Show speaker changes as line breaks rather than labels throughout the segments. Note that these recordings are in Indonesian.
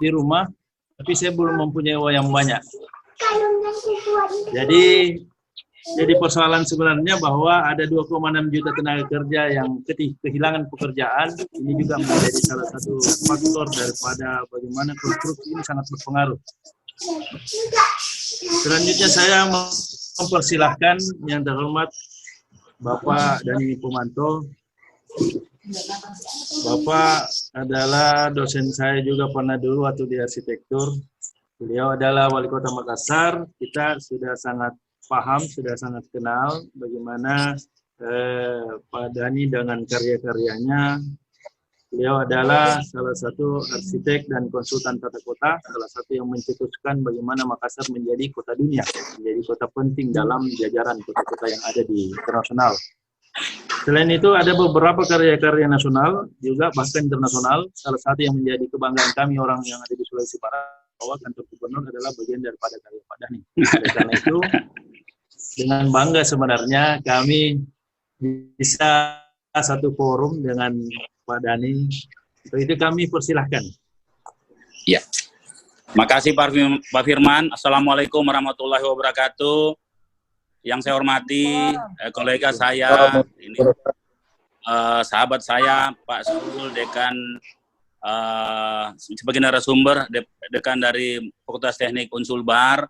di rumah, tapi saya belum mempunyai uang yang banyak. Jadi persoalan sebenarnya bahwa ada 2,6 juta tenaga kerja yang kehilangan pekerjaan. Ini juga menjadi salah satu faktor daripada bagaimana konstruksi ini sangat berpengaruh. Selanjutnya saya mempersilahkan yang terhormat Bapak Dhani Pomanto. Bapak adalah dosen saya juga pernah dulu waktu di arsitektur. Beliau adalah wali kota Makassar. Kita sudah sangat paham, sudah sangat kenal bagaimana Pak Dhani dengan karya-karyanya. Beliau adalah salah satu arsitek dan konsultan tata kota, salah satu yang mencetuskan bagaimana Makassar menjadi kota dunia, menjadi kota penting dalam jajaran kota-kota yang ada di internasional. Selain itu ada beberapa karya-karya nasional, juga bahkan internasional. Salah satu yang menjadi kebanggaan kami orang yang ada di Sulawesi Barat, bahwa kantor gubernur adalah bagian daripada karya Pak Dhani. Karena itu, dengan bangga sebenarnya kami bisa satu forum dengan Pak Dhani. Untuk itu kami persilahkan.
Ya, makasih Pak Firman. Assalamualaikum warahmatullahi wabarakatuh. Yang saya hormati kolega saya, ini sahabat saya Pak Saul, dekan sebagai narasumber, dekan dari Fakultas Teknik Unsul Bar.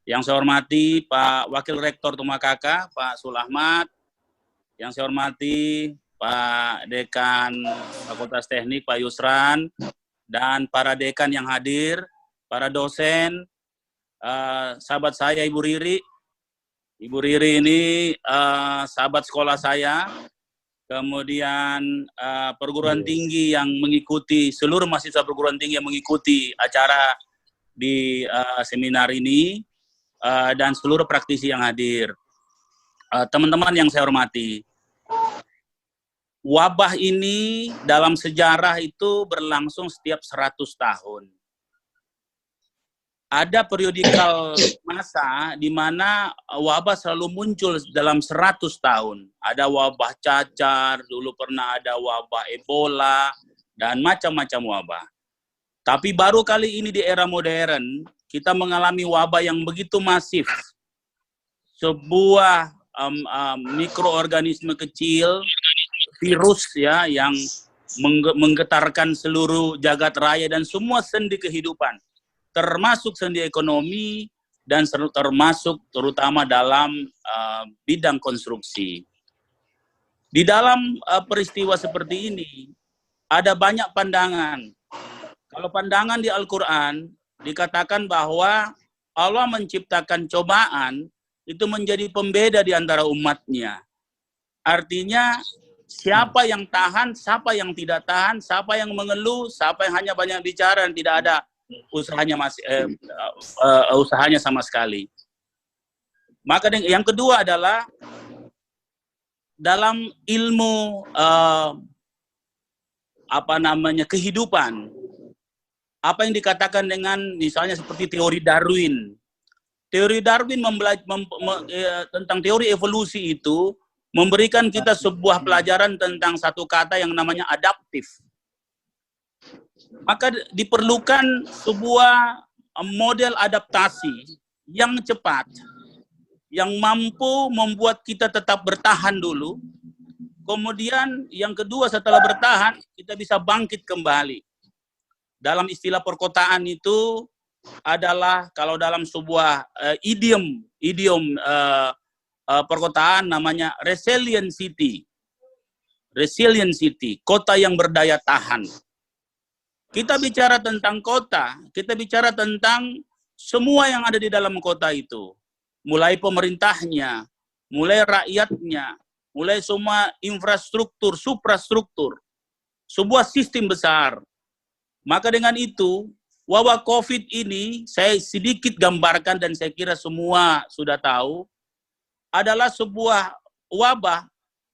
Yang saya hormati Pak Wakil Rektor Tumakaka, Pak Sul Ahmad. Yang saya hormati Pak Dekan Fakultas Teknik, Pak Yusran, dan para dekan yang hadir, para dosen, sahabat saya Ibu Riri. Ibu Riri ini sahabat sekolah saya, kemudian perguruan tinggi yang mengikuti, seluruh mahasiswa perguruan tinggi yang mengikuti acara di seminar ini, dan seluruh praktisi yang hadir. Teman-teman yang saya hormati, wabah ini dalam sejarah itu berlangsung setiap 100 tahun. Ada periodikal masa di mana wabah selalu muncul dalam 100 tahun. Ada wabah cacar, dulu pernah ada wabah Ebola, dan macam-macam wabah. Tapi baru kali ini di era modern, kita mengalami wabah yang begitu masif. Sebuah mikroorganisme kecil, virus ya, yang menggetarkan seluruh jagat raya dan semua sendi kehidupan, termasuk sendi ekonomi dan termasuk terutama dalam bidang konstruksi. Di dalam peristiwa seperti ini ada banyak pandangan. Kalau pandangan di Al-Quran dikatakan bahwa Allah menciptakan cobaan itu menjadi pembeda di antara umatnya. Artinya siapa yang tahan, siapa yang tidak tahan, siapa yang mengeluh, siapa yang hanya banyak bicara dan tidak ada usahanya sama sekali. Maka yang kedua adalah dalam ilmu kehidupan, apa yang dikatakan dengan misalnya seperti teori Darwin. Teori Darwin tentang teori evolusi itu memberikan kita sebuah pelajaran tentang satu kata yang namanya adaptif. Maka diperlukan sebuah model adaptasi yang cepat, yang mampu membuat kita tetap bertahan dulu. Kemudian yang kedua, setelah bertahan, kita bisa bangkit kembali. Dalam istilah perkotaan itu adalah, kalau dalam sebuah idiom perkotaan namanya resilient city. Resilient city, kota yang berdaya tahan. Kita bicara tentang kota, kita bicara tentang semua yang ada di dalam kota itu. Mulai pemerintahnya, mulai rakyatnya, mulai semua infrastruktur, suprastruktur. Sebuah sistem besar. Maka dengan itu, wabah COVID ini, saya sedikit gambarkan dan saya kira semua sudah tahu, adalah sebuah wabah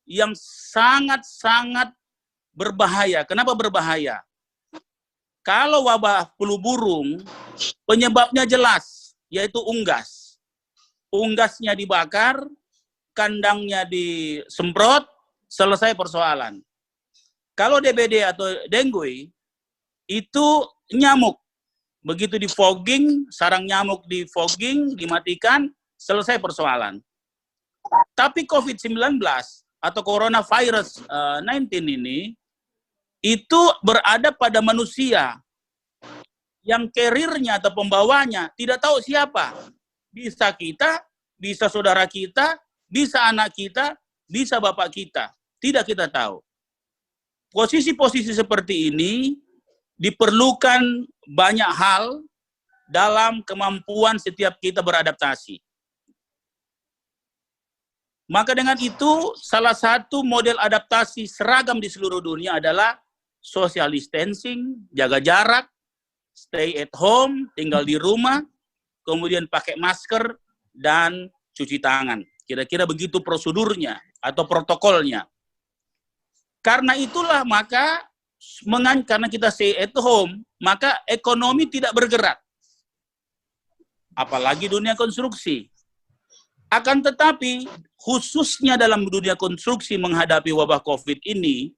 yang sangat-sangat berbahaya. Kenapa berbahaya? Kalau wabah flu burung, penyebabnya jelas, yaitu unggas. Unggasnya dibakar, kandangnya disemprot, selesai persoalan. Kalau DBD atau dengue, itu nyamuk. begitu di fogging, sarang nyamuk di fogging, dimatikan, selesai persoalan. Tapi COVID-19 atau coronavirus 19 ini, itu berada pada manusia yang carrier-nya atau pembawanya tidak tahu siapa. Bisa kita, bisa saudara kita, bisa anak kita, bisa bapak kita. Tidak kita tahu. Posisi-posisi seperti ini diperlukan banyak hal dalam kemampuan setiap kita beradaptasi. Maka dengan itu, salah satu model adaptasi seragam di seluruh dunia adalah social distancing, jaga jarak, stay at home, tinggal di rumah, kemudian pakai masker, dan cuci tangan. Kira-kira begitu prosedurnya atau protokolnya. Karena itulah maka, karena kita stay at home, maka ekonomi tidak bergerak. Apalagi dunia konstruksi. Akan tetapi, khususnya dalam dunia konstruksi menghadapi wabah COVID ini,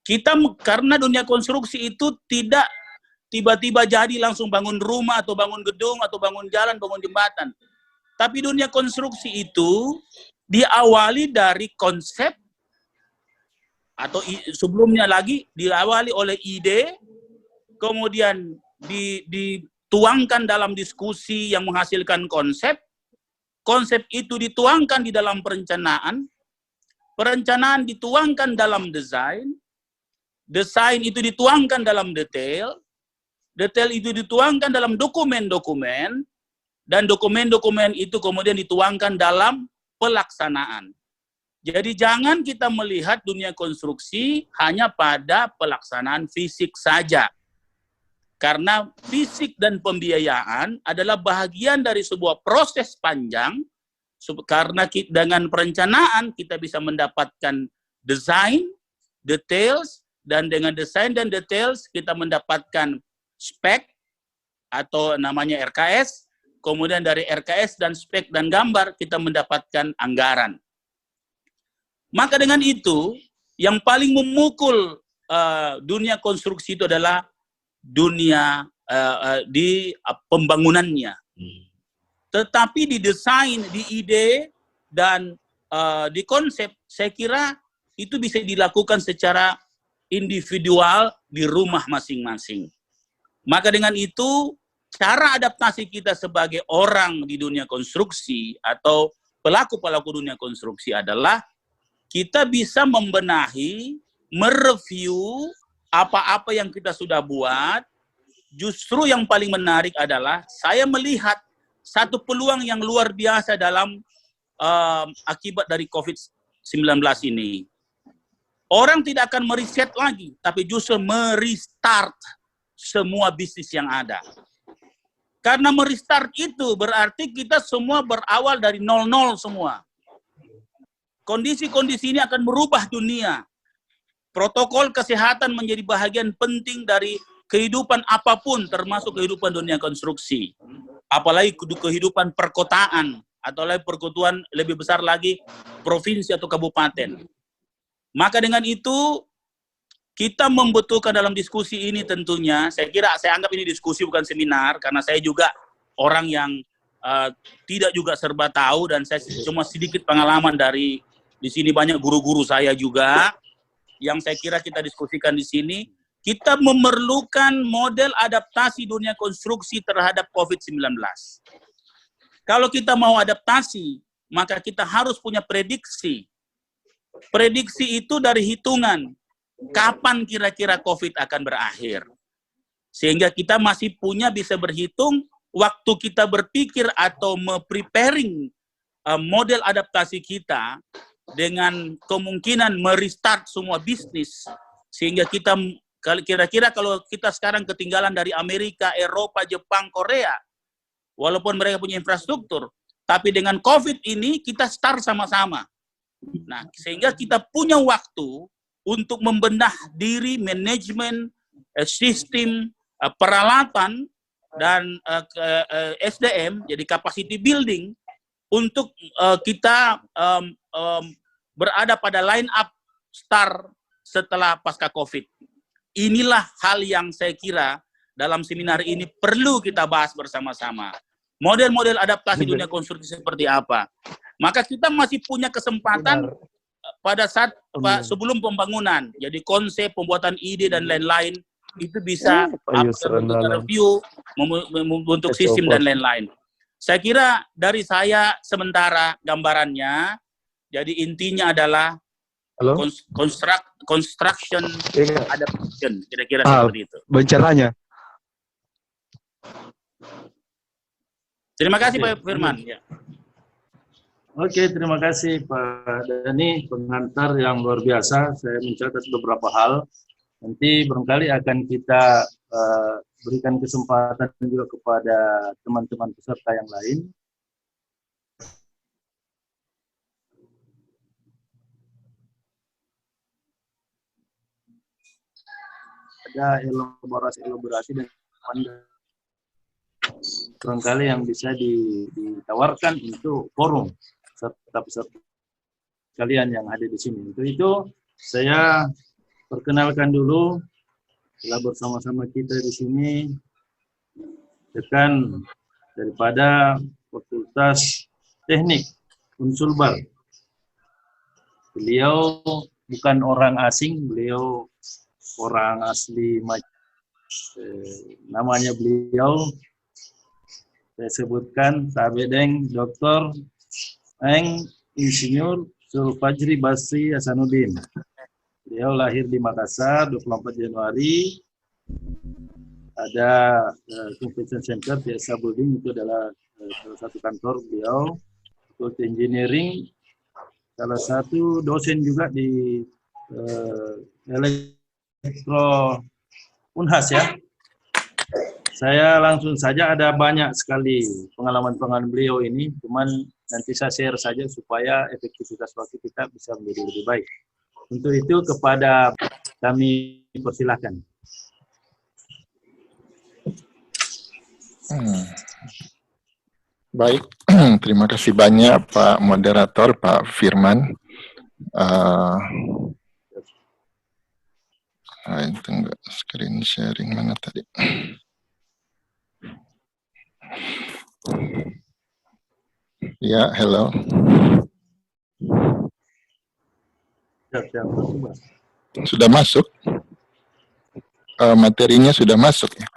kita karena dunia konstruksi itu tidak tiba-tiba jadi langsung bangun rumah atau bangun gedung atau bangun jalan, bangun jembatan. Tapi dunia konstruksi itu diawali dari konsep atau sebelumnya lagi diawali oleh ide, kemudian dituangkan dalam diskusi yang menghasilkan konsep. Konsep itu dituangkan di dalam perencanaan, perencanaan dituangkan dalam desain, desain itu dituangkan dalam detail, detail itu dituangkan dalam dokumen-dokumen, dan dokumen-dokumen itu kemudian dituangkan dalam pelaksanaan. Jadi jangan kita melihat dunia konstruksi hanya pada pelaksanaan fisik saja. Karena fisik dan pembiayaan adalah bagian dari sebuah proses panjang, karena dengan perencanaan kita bisa mendapatkan desain, details, dan dengan desain dan details kita mendapatkan spek atau namanya RKS, kemudian dari RKS dan spek dan gambar kita mendapatkan anggaran. Maka dengan itu, yang paling memukul dunia konstruksi itu adalah dunia di pembangunannya. Tetapi di desain, di ide, dan di konsep, saya kira itu bisa dilakukan secara individual di rumah masing-masing. Maka dengan itu, cara adaptasi kita sebagai orang di dunia konstruksi atau pelaku-pelaku dunia konstruksi adalah kita bisa membenahi, mereview apa-apa yang kita sudah buat. Justru yang paling menarik adalah saya melihat satu peluang yang luar biasa dalam akibat dari COVID-19 ini. Orang tidak akan meriset lagi, tapi justru merestart semua bisnis yang ada. Karena merestart itu berarti kita semua berawal dari 00 semua. Kondisi-kondisi ini akan merubah dunia. Protokol kesehatan menjadi bahagian penting dari kehidupan apapun, termasuk kehidupan dunia konstruksi. Apalagi kehidupan perkotaan, atau perkotaan lebih besar lagi, provinsi atau kabupaten. Maka dengan itu, kita membutuhkan dalam diskusi ini tentunya, saya anggap ini diskusi bukan seminar, karena saya juga orang yang tidak juga serba tahu, dan saya cuma sedikit pengalaman dari, di sini banyak guru-guru saya juga, yang saya kira kita diskusikan di sini. Kita memerlukan model adaptasi dunia konstruksi terhadap COVID-19. Kalau kita mau adaptasi, maka kita harus punya prediksi. Prediksi itu dari hitungan, kapan kira-kira COVID akan berakhir. Sehingga kita masih bisa berhitung, waktu kita berpikir atau preparing model adaptasi kita, dengan kemungkinan merestart semua bisnis, sehingga kita kira-kira kalau kita sekarang ketinggalan dari Amerika, Eropa, Jepang, Korea, walaupun mereka punya infrastruktur, tapi dengan COVID ini kita start sama-sama. Nah, sehingga kita punya waktu untuk membenah diri, manajemen, sistem, peralatan, dan SDM, jadi capacity building, untuk kita berada pada line up start setelah pasca COVID. Inilah hal yang saya kira dalam seminar ini perlu kita bahas bersama-sama. Model-model adaptasi dunia konstruksi seperti apa. Maka kita masih punya kesempatan pada saat sebelum pembangunan. Jadi konsep, pembuatan ide dan lain-lain itu bisa membentuk review, membentuk sistem dan lain-lain. Saya kira dari saya sementara gambarannya, jadi intinya adalah construction adaptation, kira-kira seperti itu.
Bencaranya.
Terima kasih Pak Firman. Ya.
Oke, terima kasih Pak Dhani, pengantar yang luar biasa. Saya mencatat beberapa hal. Nanti barangkali akan kita berikan kesempatan juga kepada teman-teman peserta yang lain. Ada elaborasi dan barangkali yang bisa ditawarkan untuk forum serta peserta kalian yang ada di sini. Untuk itu saya perkenalkan dulu, telah bersama-sama kita di sini dekan daripada Fakultas Teknik Unsulbar. Beliau bukan orang asing, beliau orang asli namanya beliau saya sebutkan Sabedeng Dr. Eng Insinyur Sulfajri Basri Hasanuddin. Beliau lahir di Makassar 24 Januari. Ada Convention Center di Sabuddin, itu adalah salah satu kantor beliau. Fakultas Engineering, salah satu dosen juga di Elektro Unhas ya. Saya langsung saja, ada banyak sekali pengalaman-pengalaman beliau ini, cuman nanti saya share saja supaya efektivitas waktu kita bisa menjadi lebih baik. Untuk itu kepada kami persilahkan.
Baik, terima kasih banyak Pak Moderator, Pak Firman. Itu enggak screen sharing mana tadi? Ya, hello. Sudah masuk? Materinya sudah masuk ya?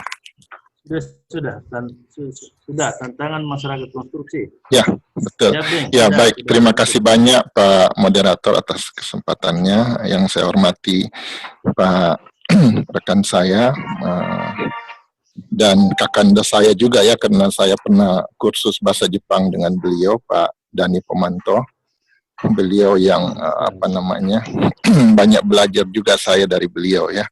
Sudah, tantangan masyarakat konstruksi.
Ya, betul. Ya, baik. Terima kasih banyak Pak Moderator atas kesempatannya. Yang saya hormati Pak rekan saya dan kakanda saya juga ya, karena saya pernah kursus bahasa Jepang dengan beliau, Pak Dhani Pomanto. Beliau yang banyak belajar juga saya dari beliau ya.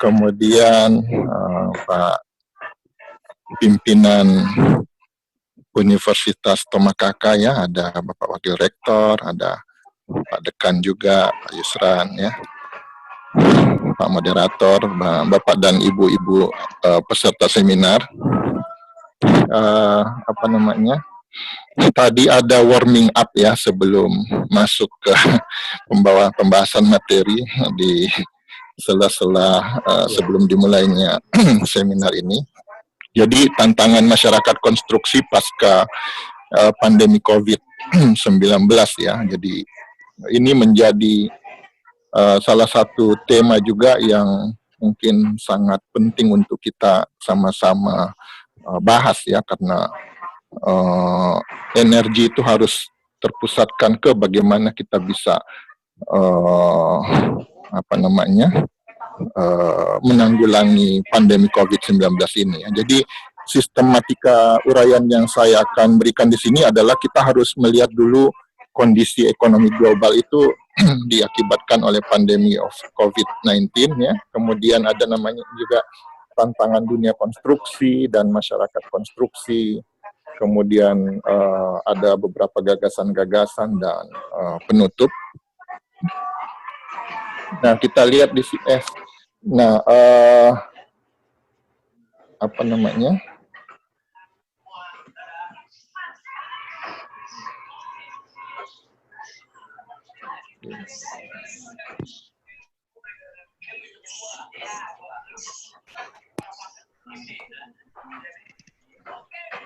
Kemudian Pak pimpinan Universitas Tomakaka ya, ada Bapak Wakil Rektor, ada Pak Dekan juga, Pak Yusran ya, Pak Moderator, Bapak dan Ibu-ibu peserta seminar. Tadi ada warming up ya sebelum masuk ke pembahasan materi di sela-sela sebelum dimulainya seminar ini. Jadi tantangan masyarakat konstruksi pasca pandemi COVID-19 ya. Jadi ini menjadi salah satu tema juga yang mungkin sangat penting untuk kita sama-sama bahas ya, karena energi itu harus terpusatkan ke bagaimana kita bisa menanggulangi pandemi COVID-19 ini. Jadi sistematika uraian yang saya akan berikan di sini adalah kita harus melihat dulu kondisi ekonomi global itu diakibatkan oleh pandemi of COVID-19 ya. Kemudian ada namanya juga tantangan dunia konstruksi dan masyarakat konstruksi. Kemudian ada beberapa gagasan-gagasan dan penutup. Nah, kita lihat di CS. Nah,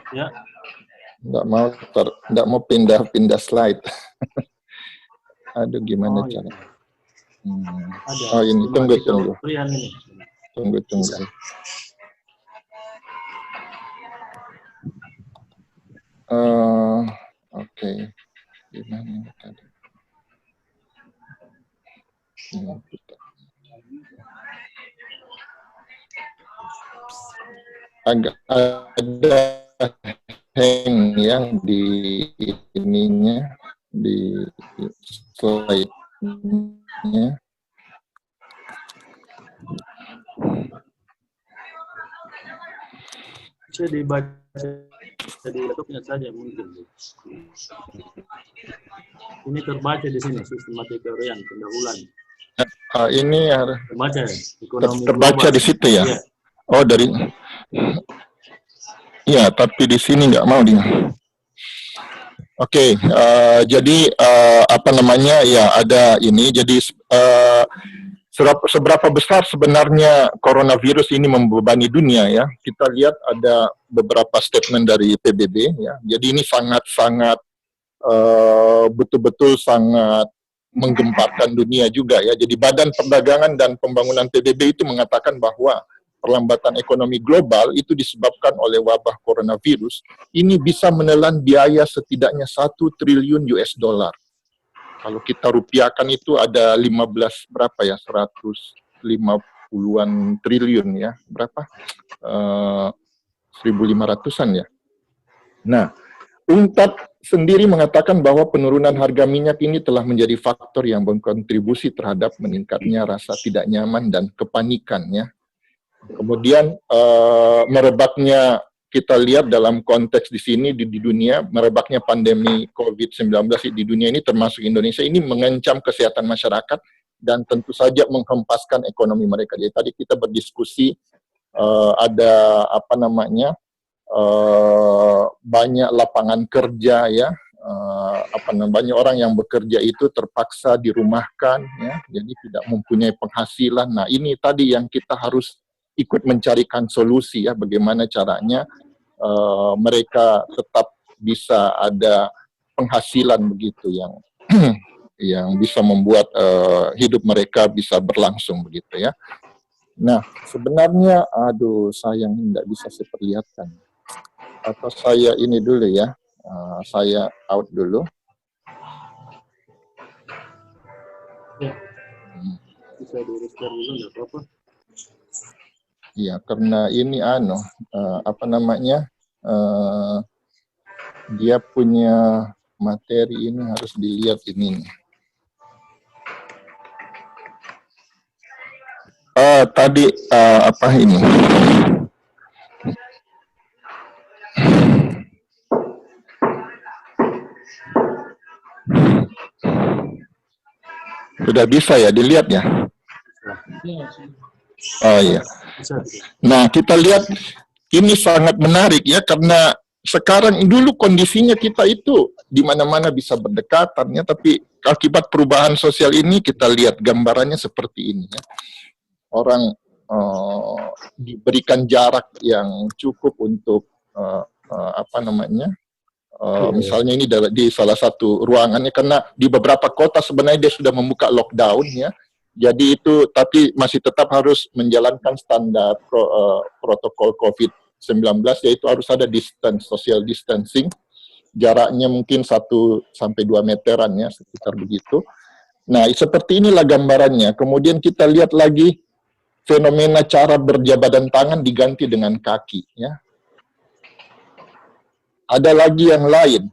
Ya.
Nggak mau pindah slide. Aduh, gimana
Oh,
cara?
iya. Ada.
Oh, ini tunggu.
Ini.
Tunggu.
Bisa.
Oke. Gimana ini tadi? Agak ada hang ya di ininya, di slide-nya.
Bisa dibaca di laptopnya saja mungkin. Ini terbaca di sini sistematika urian pendahuluan.
Ini
terbaca ya? Ekonomi
terbaca
global.
di situ ya.
Ya.
Oh, dari ya, tapi di sini nggak mau dia. Oke, jadi apa namanya ya, ada ini. Jadi seberapa besar sebenarnya coronavirus ini membebani dunia ya? Kita lihat ada beberapa statement dari PBB ya. Jadi ini sangat-sangat betul-betul sangat menggemparkan dunia juga ya. Jadi Badan Perdagangan dan Pembangunan PBB itu mengatakan bahwa perlambatan ekonomi global itu disebabkan oleh wabah coronavirus. Ini bisa menelan biaya setidaknya 1 triliun US dollar. Kalau kita rupiahkan itu ada 150-an triliun ya. Berapa? 1.500-an ya. Nah, UNCTAD sendiri mengatakan bahwa penurunan harga minyak ini telah menjadi faktor yang berkontribusi terhadap meningkatnya rasa tidak nyaman dan kepanikan ya. Kemudian merebaknya, kita lihat dalam konteks di sini di dunia, merebaknya pandemi COVID-19 di dunia ini termasuk Indonesia ini mengancam kesehatan masyarakat dan tentu saja menghempaskan ekonomi mereka. Jadi tadi kita berdiskusi ada apa namanya banyak lapangan kerja ya, banyak orang yang bekerja itu terpaksa dirumahkan ya, jadi tidak mempunyai penghasilan. Nah ini tadi yang kita harus ikut mencarikan solusi ya, bagaimana caranya mereka tetap bisa ada penghasilan begitu yang yang bisa membuat hidup mereka bisa berlangsung begitu ya. Nah sebenarnya, aduh sayang tidak bisa saya perlihatkan. Atau saya ini dulu ya, saya out dulu.
Ya. Bisa di-restore dulu, nggak apa-apa.
Iya, karena ini apa namanya, dia punya materi ini harus dilihat ini. Tadi apa ini? Sudah bisa ya dilihat ya? Oh iya. Nah kita lihat ini sangat menarik ya, karena sekarang dulu kondisinya kita itu di mana-mana bisa berdekatan ya, tapi akibat perubahan sosial ini kita lihat gambarannya seperti ini ya. Orang diberikan jarak yang cukup untuk apa namanya, misalnya ini di salah satu ruangannya, karena di beberapa kota sebenarnya dia sudah membuka lockdown ya. Jadi itu tapi masih tetap harus menjalankan standar protokol COVID-19, yaitu harus ada social distancing, jaraknya mungkin 1 sampai 2 meteran ya, sekitar begitu. Nah, seperti inilah gambarannya. Kemudian kita lihat lagi fenomena cara berjabat tangan diganti dengan kaki ya. Ada lagi yang lain,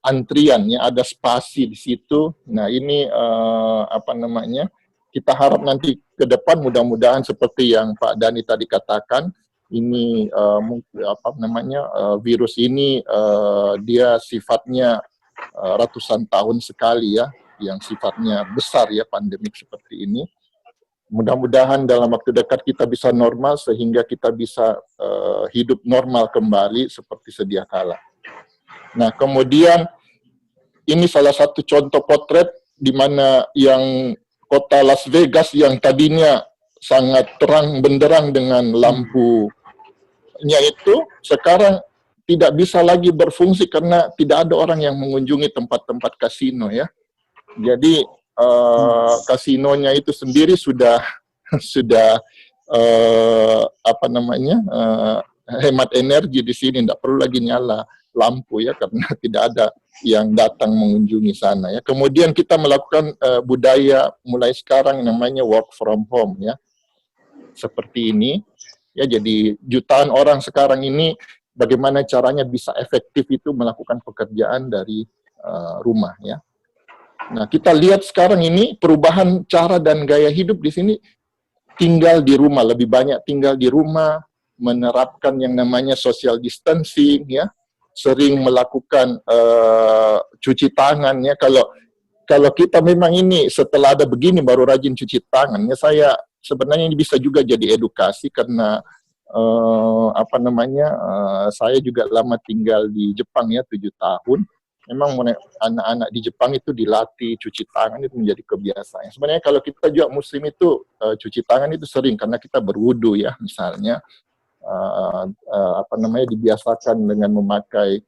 antriannya ada spasi di situ. Nah, ini apa namanya? Kita harap nanti ke depan mudah-mudahan seperti yang Pak Dhani tadi katakan, ini apa namanya, virus ini dia sifatnya ratusan tahun sekali ya, yang sifatnya besar ya, pandemik seperti ini. Mudah-mudahan dalam waktu dekat kita bisa normal sehingga kita bisa hidup normal kembali seperti sedia kala. Nah, kemudian ini salah satu contoh potret di mana yang kota Las Vegas yang tadinya sangat terang benderang dengan lampunya itu sekarang tidak bisa lagi berfungsi karena tidak ada orang yang mengunjungi tempat-tempat kasino ya. Jadi kasinonya itu sendiri sudah hemat energi di sini, tidak perlu lagi nyala lampu ya karena tidak ada yang datang mengunjungi sana ya. Kemudian kita melakukan budaya mulai sekarang namanya work from home ya. Seperti ini ya, jadi jutaan orang sekarang ini bagaimana caranya bisa efektif itu melakukan pekerjaan dari rumah ya. Nah, kita lihat sekarang ini perubahan cara dan gaya hidup di sini, tinggal di rumah, lebih banyak tinggal di rumah, menerapkan yang namanya social distancing ya, sering melakukan cuci tangan ya. Kalau kita memang ini setelah ada begini baru rajin cuci tangan ya, saya sebenarnya ini bisa juga jadi edukasi karena saya juga lama tinggal di Jepang ya, 7 tahun. Memang anak-anak di Jepang itu dilatih cuci tangan itu menjadi kebiasaan. Sebenarnya kalau kita juga muslim itu cuci tangan itu sering karena kita berwudu ya, misalnya dibiasakan dengan memakai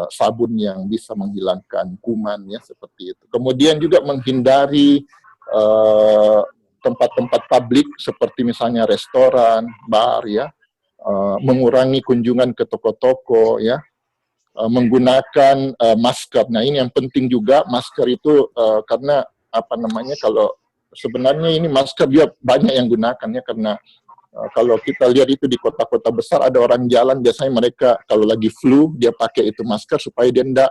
sabun yang bisa menghilangkan kuman ya, seperti itu. Kemudian juga menghindari tempat-tempat publik seperti misalnya restoran, bar ya, mengurangi kunjungan ke toko-toko ya, menggunakan masker. Nah, ini yang penting juga masker itu karena kalau sebenarnya ini masker dia banyak yang gunakan ya, karena kalau kita lihat itu di kota-kota besar ada orang jalan biasanya mereka kalau lagi flu dia pakai itu masker supaya dia tidak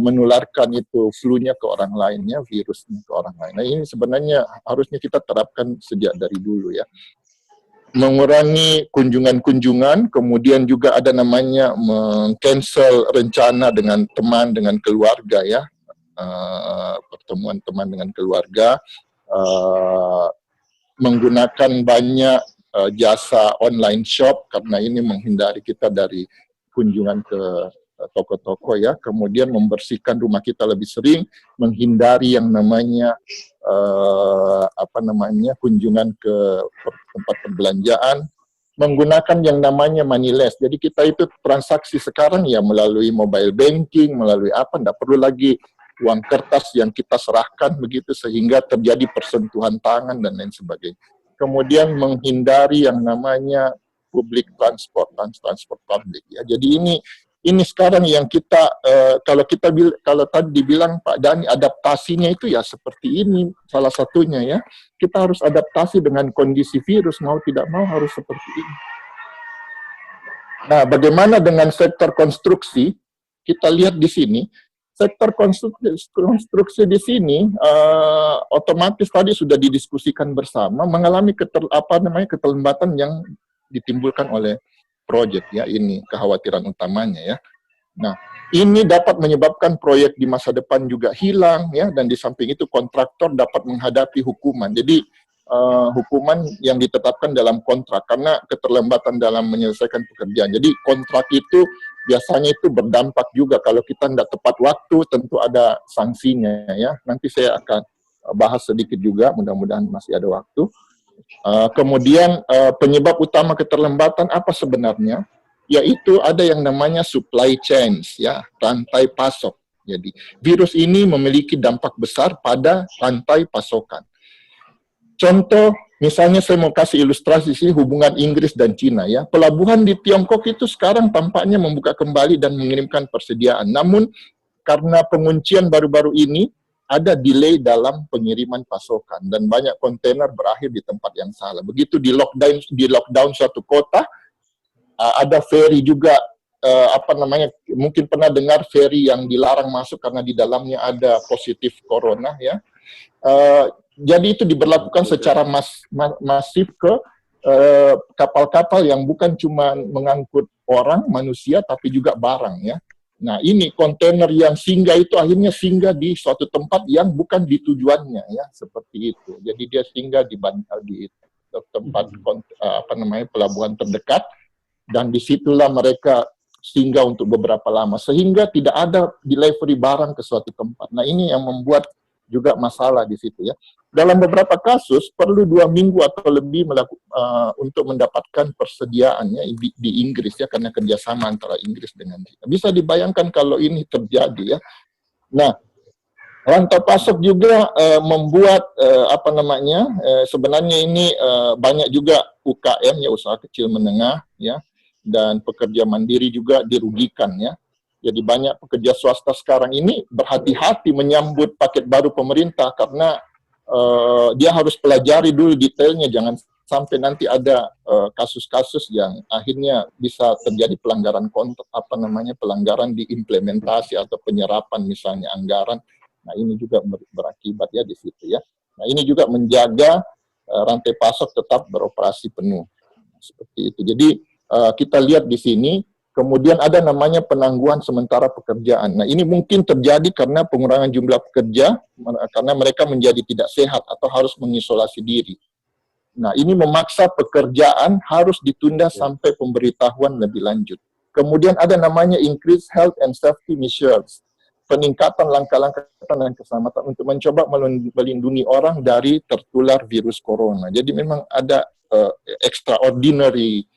menularkan itu flu-nya ke orang lainnya, virusnya ke orang lain. Nah, ini sebenarnya harusnya kita terapkan sejak dari dulu ya. Mengurangi kunjungan-kunjungan, kemudian juga ada namanya meng-cancel rencana dengan teman, dengan keluarga ya, pertemuan teman dengan keluarga, menggunakan banyak jasa online shop karena ini menghindari kita dari kunjungan ke toko-toko ya, kemudian membersihkan rumah kita lebih sering, menghindari yang namanya kunjungan ke tempat perbelanjaan, menggunakan yang namanya moneyless. Jadi kita itu transaksi sekarang ya melalui mobile banking, melalui tidak perlu lagi uang kertas yang kita serahkan begitu sehingga terjadi persentuhan tangan dan lain sebagainya. Kemudian menghindari yang namanya public transport publik ya. Jadi ini sekarang yang kita kalau tadi dibilang Pak Dhani adaptasinya itu ya seperti ini salah satunya ya. Kita harus adaptasi dengan kondisi virus, mau tidak mau harus seperti ini. Nah, bagaimana dengan sektor konstruksi? Kita lihat di sini, sektor konstruksi di sini otomatis tadi sudah didiskusikan bersama mengalami keterlambatan yang ditimbulkan oleh proyek ya, ini kekhawatiran utamanya ya. Nah, ini dapat menyebabkan proyek di masa depan juga hilang ya, dan di samping itu kontraktor dapat menghadapi hukuman. Jadi hukuman yang ditetapkan dalam kontrak karena keterlambatan dalam menyelesaikan pekerjaan. Jadi kontrak itu biasanya itu berdampak juga kalau kita tidak tepat waktu, tentu ada sanksinya ya. Nanti saya akan bahas sedikit juga, mudah-mudahan masih ada waktu. Kemudian penyebab utama keterlambatan apa sebenarnya? Yaitu ada yang namanya supply chains ya, rantai pasok. Jadi virus ini memiliki dampak besar pada rantai pasokan. Contoh, misalnya saya mau kasih ilustrasi sih hubungan Inggris dan Cina ya. Pelabuhan di Tiongkok itu sekarang tampaknya membuka kembali dan mengirimkan persediaan. Namun karena penguncian baru-baru ini ada delay dalam pengiriman pasokan dan banyak kontainer berakhir di tempat yang salah. Begitu di lockdown suatu kota, ada ferry juga mungkin pernah dengar ferry yang dilarang masuk karena di dalamnya ada positif corona ya. Jadi itu diberlakukan secara masif ke kapal-kapal yang bukan cuma mengangkut orang, manusia, tapi juga barang ya. Nah, ini kontainer yang singgah itu akhirnya singgah di suatu tempat yang bukan di tujuannya ya, seperti itu. Jadi dia singgah di tempat pelabuhan terdekat dan disitulah mereka singgah untuk beberapa lama sehingga tidak ada delivery barang ke suatu tempat. Nah, ini yang membuat juga masalah di situ ya. dalam beberapa kasus perlu 2 minggu atau lebih untuk mendapatkan persediaannya di Inggris ya, karena kerjasama antara Inggris dengan China. Bisa dibayangkan kalau ini terjadi ya. Nah, rantai pasok juga membuat sebenarnya ini banyak juga UKM ya, usaha kecil menengah ya, dan pekerja mandiri juga dirugikan ya. Jadi banyak pekerja swasta sekarang ini berhati-hati menyambut paket baru pemerintah karena dia harus pelajari dulu detailnya, jangan sampai nanti ada kasus-kasus yang akhirnya bisa terjadi pelanggaran pelanggaran di implementasi atau penyerapan misalnya anggaran. Nah, ini juga berakibat ya di situ ya. Nah, ini juga menjaga rantai pasok tetap beroperasi penuh. Seperti itu. Jadi kita lihat di sini, kemudian ada namanya penangguhan sementara pekerjaan. Nah, ini mungkin terjadi karena pengurangan jumlah pekerja, karena mereka menjadi tidak sehat atau harus mengisolasi diri. Nah, ini memaksa pekerjaan harus ditunda sampai pemberitahuan lebih lanjut. Kemudian ada namanya increased health and safety measures, peningkatan langkah-langkah dan keselamatan untuk mencoba melindungi orang dari tertular virus corona. Jadi memang ada extraordinary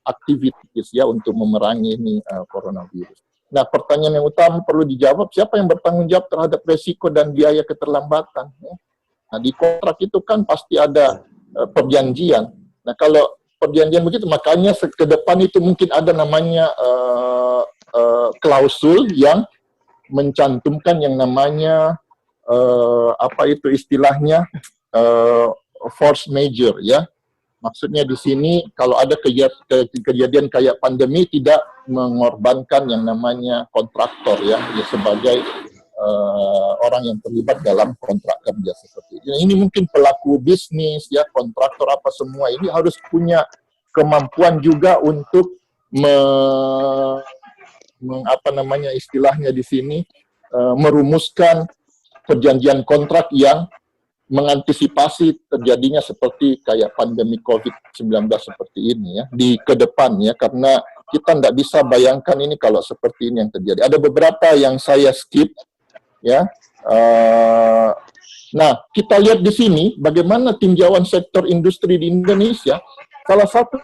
activities ya untuk memerangi ini coronavirus. Nah, pertanyaan yang utama perlu dijawab, siapa yang bertanggung jawab terhadap resiko dan biaya keterlambatan? Ya? Nah, di kontrak itu kan pasti ada perjanjian. Nah, kalau perjanjian begitu, makanya ke depan itu mungkin ada namanya klausul yang mencantumkan yang namanya force majeure ya. Maksudnya di sini kalau ada kejadian kayak pandemi tidak mengorbankan yang namanya kontraktor ya sebagai orang yang terlibat dalam kontrak kerja seperti ini. Ini mungkin pelaku bisnis ya, kontraktor apa semua ini harus punya kemampuan juga untuk istilahnya di sini merumuskan perjanjian kontrak yang mengantisipasi terjadinya seperti kayak pandemi COVID-19 seperti ini ya di ke depan ya, karena kita tidak bisa bayangkan ini kalau seperti ini yang terjadi. Ada beberapa yang saya skip ya. Nah, kita lihat di sini bagaimana tinjauan sektor industri di Indonesia. Salah satu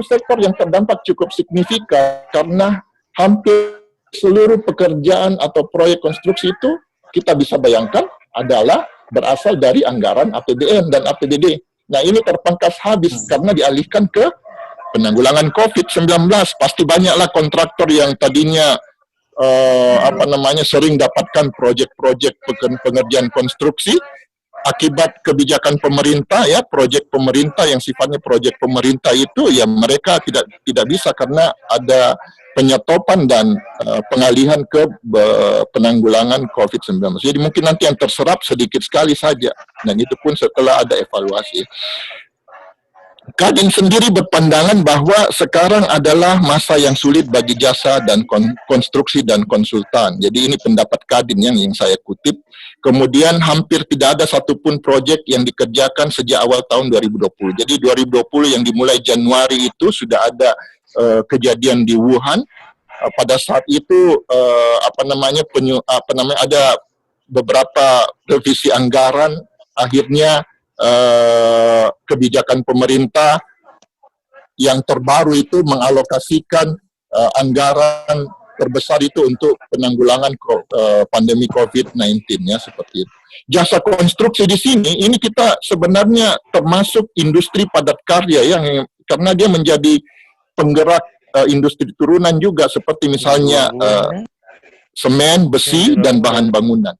sektor yang terdampak cukup signifikan karena hampir seluruh pekerjaan atau proyek konstruksi itu kita bisa bayangkan adalah berasal dari anggaran APBN dan APBD. Nah, ini terpangkas habis karena dialihkan ke penanggulangan COVID-19. Pasti banyaklah kontraktor yang tadinya sering dapatkan proyek-proyek pengerjaan konstruksi akibat kebijakan pemerintah ya, proyek pemerintah yang sifatnya proyek pemerintah itu ya mereka tidak bisa karena ada penyetopan dan pengalihan ke penanggulangan COVID-19. Jadi mungkin nanti yang terserap sedikit sekali saja, dan itu pun setelah ada evaluasi. Kadin sendiri berpandangan bahwa sekarang adalah masa yang sulit bagi jasa dan konstruksi dan konsultan. Jadi ini pendapat Kadin yang saya kutip. Kemudian hampir tidak ada satupun proyek yang dikerjakan sejak awal tahun 2020. Jadi 2020 yang dimulai Januari itu sudah ada kejadian di Wuhan. Pada saat itu ada beberapa revisi anggaran, akhirnya kebijakan pemerintah yang terbaru itu mengalokasikan anggaran terbesar itu untuk penanggulangan pandemi COVID-19 ya, seperti itu. Jasa konstruksi di sini ini kita sebenarnya termasuk industri padat karya yang karena dia menjadi penggerak industri turunan juga, seperti misalnya semen, besi, dan bahan bangunan.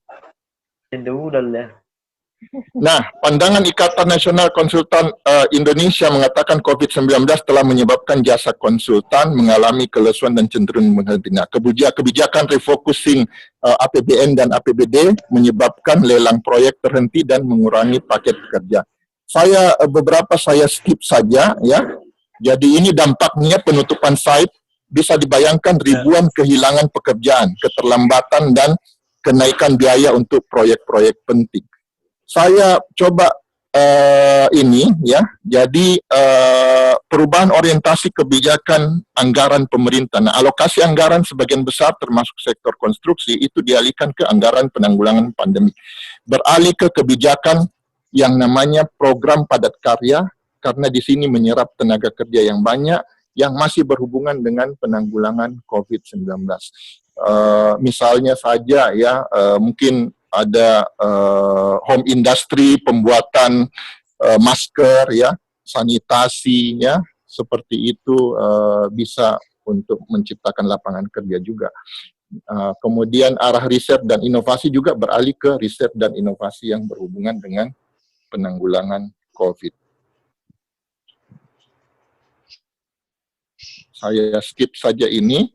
Nah, pandangan Ikatan Nasional Konsultan Indonesia mengatakan COVID-19 telah menyebabkan jasa konsultan mengalami kelesuan dan cenderung menghenti. Nah, kebijakan refocusing APBN dan APBD menyebabkan lelang proyek terhenti dan mengurangi paket kerja. Beberapa saya skip saja ya. Jadi ini dampaknya penutupan site, bisa dibayangkan ribuan kehilangan pekerjaan, keterlambatan dan kenaikan biaya untuk proyek-proyek penting. Saya coba ini ya, jadi perubahan orientasi kebijakan anggaran pemerintah. Nah, alokasi anggaran sebagian besar termasuk sektor konstruksi itu dialihkan ke anggaran penanggulangan pandemi. Beralih ke kebijakan yang namanya program padat karya, karena di sini menyerap tenaga kerja yang banyak yang masih berhubungan dengan penanggulangan COVID-19. Misalnya saja ya, mungkin ada home industry, pembuatan masker ya, sanitasi ya, seperti itu bisa untuk menciptakan lapangan kerja juga. Kemudian arah riset dan inovasi juga beralih ke riset dan inovasi yang berhubungan dengan penanggulangan COVID. Saya skip saja ini,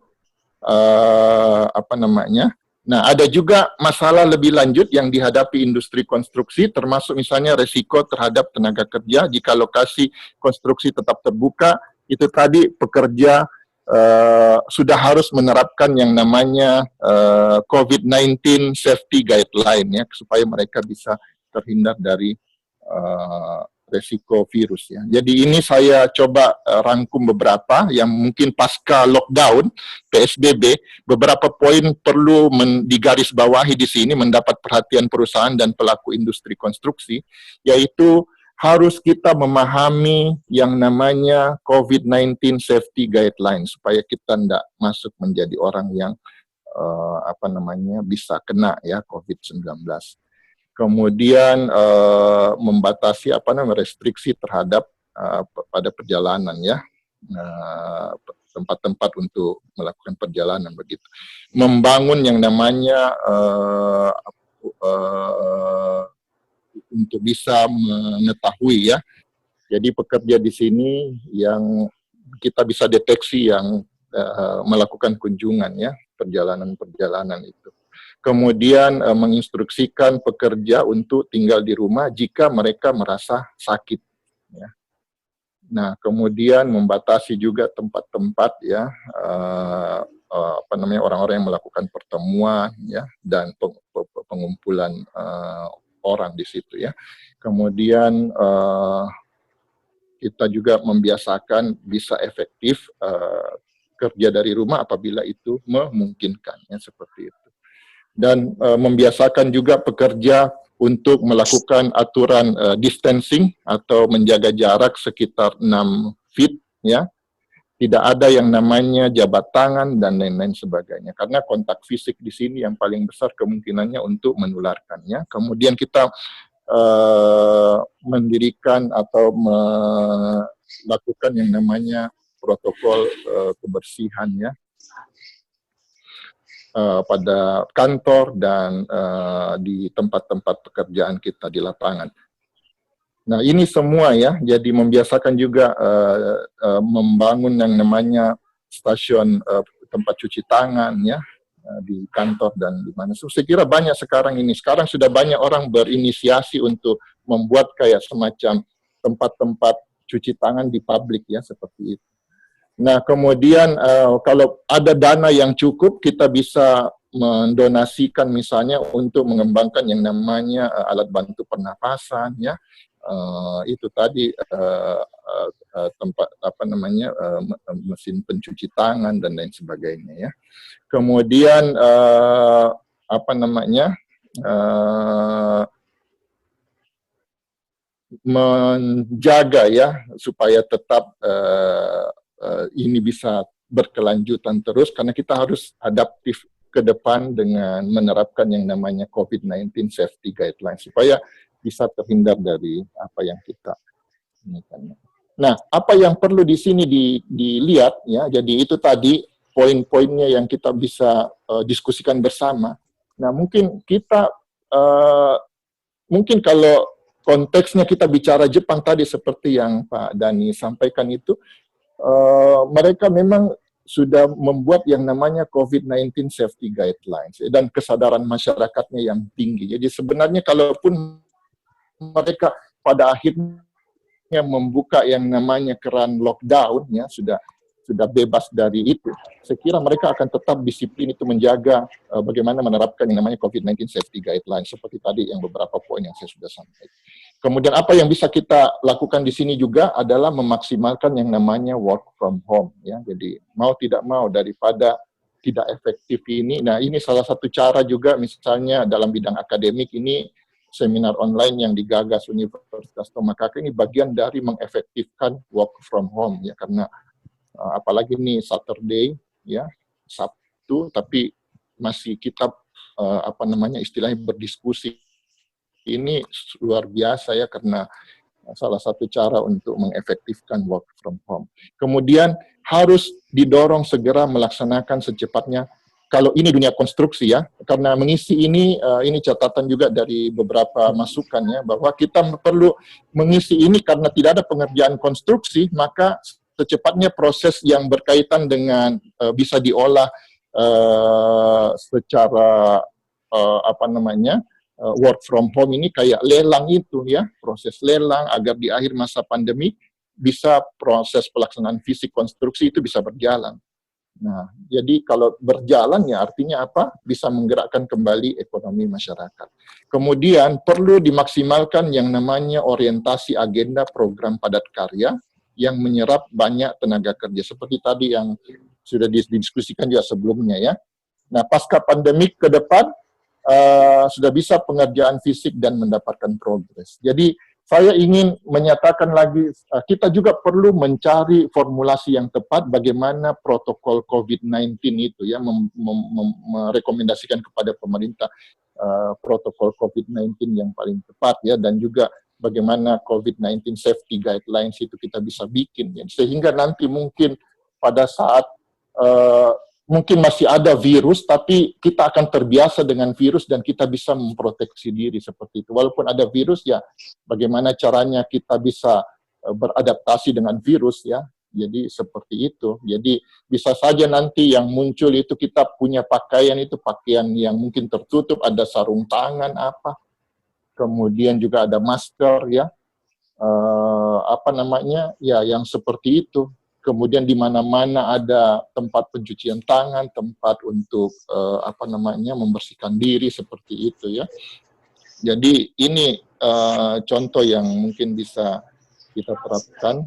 Nah, ada juga masalah lebih lanjut yang dihadapi industri konstruksi, termasuk misalnya resiko terhadap tenaga kerja jika lokasi konstruksi tetap terbuka. Itu tadi pekerja sudah harus menerapkan yang namanya COVID-19 safety guideline ya, supaya mereka bisa terhindar dari resiko virus ya. Jadi ini saya coba rangkum beberapa yang mungkin pasca lockdown PSBB, beberapa poin perlu digarisbawahi di sini mendapat perhatian perusahaan dan pelaku industri konstruksi, yaitu harus kita memahami yang namanya COVID-19 safety guideline supaya kita tidak masuk menjadi orang yang bisa kena ya COVID-19. Kemudian membatasi restriksi terhadap pada perjalanan ya, tempat-tempat untuk melakukan perjalanan begitu. Membangun yang namanya untuk bisa mengetahui ya. Jadi pekerja di sini yang kita bisa deteksi yang melakukan kunjungan ya, perjalanan-perjalanan itu. Kemudian menginstruksikan pekerja untuk tinggal di rumah jika mereka merasa sakit. Ya. Nah, kemudian membatasi juga tempat-tempat ya, orang-orang yang melakukan pertemuan ya, dan pengumpulan orang di situ ya. Kemudian kita juga membiasakan bisa efektif kerja dari rumah apabila itu memungkinkan ya, seperti itu. Dan membiasakan juga pekerja untuk melakukan aturan distancing atau menjaga jarak sekitar 6 feet ya. Tidak ada yang namanya jabat tangan dan lain-lain sebagainya, karena kontak fisik di sini yang paling besar kemungkinannya untuk menularkannya. Kemudian kita mendirikan atau melakukan yang namanya protokol kebersihan ya, pada kantor dan di tempat-tempat pekerjaan kita di lapangan. Nah, ini semua ya, jadi membiasakan juga membangun yang namanya stasiun tempat cuci tangan ya, di kantor dan di mana. So, saya kira banyak sekarang ini. Sekarang sudah banyak orang berinisiasi untuk membuat kayak semacam tempat-tempat cuci tangan di publik ya, seperti itu. Nah, kemudian kalau ada dana yang cukup, kita bisa mendonasikan misalnya untuk mengembangkan yang namanya alat bantu pernapasan ya, itu tadi tempat mesin pencuci tangan dan lain sebagainya ya. Kemudian menjaga ya supaya tetap ini bisa berkelanjutan terus, karena kita harus adaptif ke depan dengan menerapkan yang namanya COVID-19 safety guidelines supaya bisa terhindar dari apa yang kita inginkan. Nah, apa yang perlu di sini dilihat ya, jadi itu tadi poin-poinnya yang kita bisa diskusikan bersama. Nah, mungkin kita mungkin kalau konteksnya kita bicara Jepang tadi seperti yang Pak Dani sampaikan itu, mereka memang sudah membuat yang namanya COVID-19 safety guidelines dan kesadaran masyarakatnya yang tinggi. Jadi sebenarnya kalaupun mereka pada akhirnya membuka yang namanya keran lockdown ya, sudah bebas dari itu, saya kira mereka akan tetap disiplin itu menjaga bagaimana menerapkan yang namanya COVID-19 safety guidelines seperti tadi yang beberapa poin yang saya sudah sampaikan. Kemudian apa yang bisa kita lakukan di sini juga adalah memaksimalkan yang namanya work from home ya. Jadi mau tidak mau daripada tidak efektif ini, nah ini salah satu cara juga misalnya dalam bidang akademik ini seminar online yang digagas Universitas Tomakaka ini bagian dari mengefektifkan work from home ya, karena apalagi nih Saturday ya, Sabtu, tapi masih kita istilahnya berdiskusi. Ini luar biasa ya, karena salah satu cara untuk mengefektifkan work from home. Kemudian harus didorong segera melaksanakan secepatnya. Kalau ini dunia konstruksi ya, karena mengisi ini catatan juga dari beberapa masukan ya, bahwa kita perlu mengisi ini karena tidak ada pengerjaan konstruksi, maka secepatnya proses yang berkaitan dengan bisa diolah secara work from home ini kayak lelang itu ya, proses lelang agar di akhir masa pandemi bisa proses pelaksanaan fisik konstruksi itu bisa berjalan. Nah, jadi kalau berjalan ya artinya apa? Bisa menggerakkan kembali ekonomi masyarakat. Kemudian perlu dimaksimalkan yang namanya orientasi agenda program padat karya yang menyerap banyak tenaga kerja. Seperti tadi yang sudah didiskusikan juga sebelumnya ya. Nah, pasca pandemik ke depan sudah bisa pengerjaan fisik dan mendapatkan progres. Jadi saya ingin menyatakan lagi, kita juga perlu mencari formulasi yang tepat bagaimana protokol COVID-19 itu ya, merekomendasikan kepada pemerintah protokol COVID-19 yang paling tepat ya, dan juga bagaimana COVID-19 safety guidelines itu kita bisa bikin ya, sehingga nanti mungkin pada saat mungkin masih ada virus, tapi kita akan terbiasa dengan virus dan kita bisa memproteksi diri seperti itu. Walaupun ada virus ya, bagaimana caranya kita bisa beradaptasi dengan virus ya. Jadi seperti itu. Jadi bisa saja nanti yang muncul itu kita punya pakaian itu pakaian yang mungkin tertutup, ada sarung tangan apa, kemudian juga ada masker ya, yang seperti itu. Kemudian di mana-mana ada tempat pencucian tangan, tempat untuk membersihkan diri seperti itu ya. Jadi ini contoh yang mungkin bisa kita terapkan.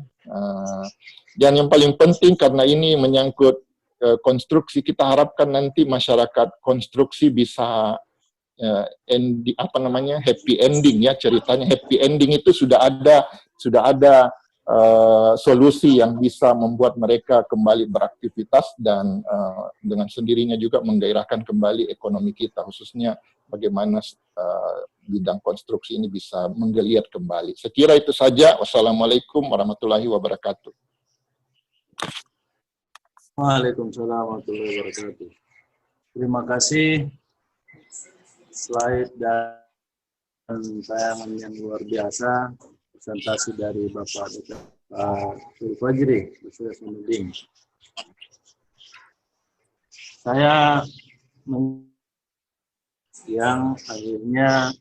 Dan yang paling penting karena ini menyangkut konstruksi, kita harapkan nanti masyarakat konstruksi bisa happy ending ya, ceritanya happy ending itu sudah ada solusi yang bisa membuat mereka kembali beraktivitas dan dengan sendirinya juga menggairahkan kembali ekonomi kita, khususnya bagaimana bidang konstruksi ini bisa menggeliat kembali. Saya kira itu saja. Wassalamualaikum warahmatullahi wabarakatuh.
Waalaikumsalam warahmatullahi wabarakatuh. Terima kasih. Slide dan tayangan yang luar biasa. Presentasi dari Bapak Dr. Fajri, saya yang akhirnya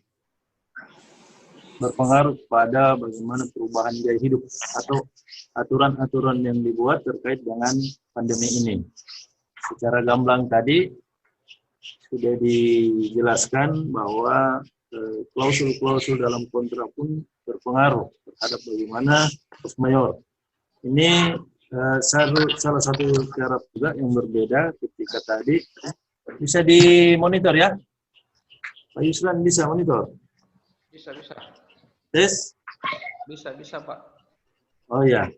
berpengaruh pada bagaimana perubahan gaya hidup atau aturan-aturan yang dibuat terkait dengan pandemi ini. Secara gamblang tadi sudah dijelaskan bahwa klausul-klausul dalam kontrak pun berpengaruh terhadap bagaimana force majeure. Ini salah satu cara juga yang berbeda ketika tadi. Bisa dimonitor ya? Pak Yuslan bisa monitor?
Bisa.
Tes?
Bisa Pak.
Oh ya.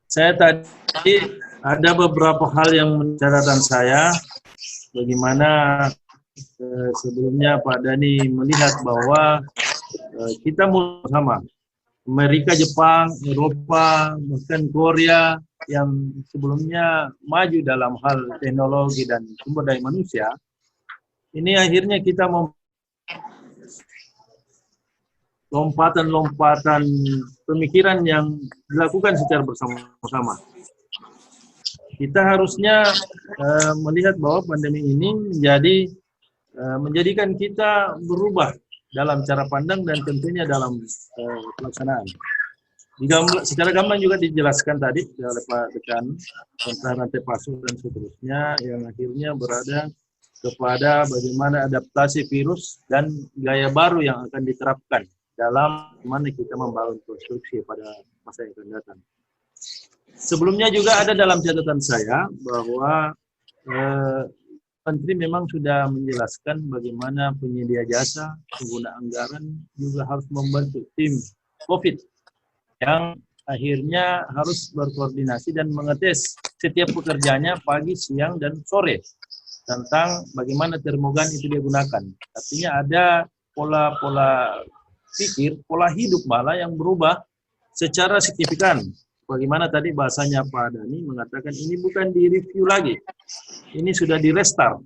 Saya tadi ada beberapa hal yang mencatatkan saya. Bagaimana sebelumnya Pak Dhani melihat bahwa kita mulai sama Amerika, Jepang, Eropa, bahkan Korea yang sebelumnya maju dalam hal teknologi dan sumber daya manusia, ini akhirnya kita lompatan pemikiran yang dilakukan secara bersama-sama. Kita harusnya melihat bahwa pandemi ini menjadikan kita berubah dalam cara pandang dan tentunya dalam pelaksanaan. Secara gamblang juga dijelaskan tadi oleh Pak Dekan tentang rantai pasok dan seterusnya yang akhirnya berada kepada bagaimana adaptasi virus dan gaya baru yang akan diterapkan dalam mana kita membangun konstruksi pada masa yang akan datang. Sebelumnya juga ada dalam catatan saya bahwa Menteri memang sudah menjelaskan bagaimana penyedia jasa, pengguna anggaran juga harus membentuk tim COVID yang akhirnya harus berkoordinasi dan mengetes setiap pekerjanya pagi, siang, dan sore tentang bagaimana termogan itu dia gunakan. Artinya ada pola-pola pikir, pola hidup malah yang berubah secara signifikan. Bagaimana tadi bahasanya Pak Dhani mengatakan ini bukan di-review lagi, ini sudah di-restart.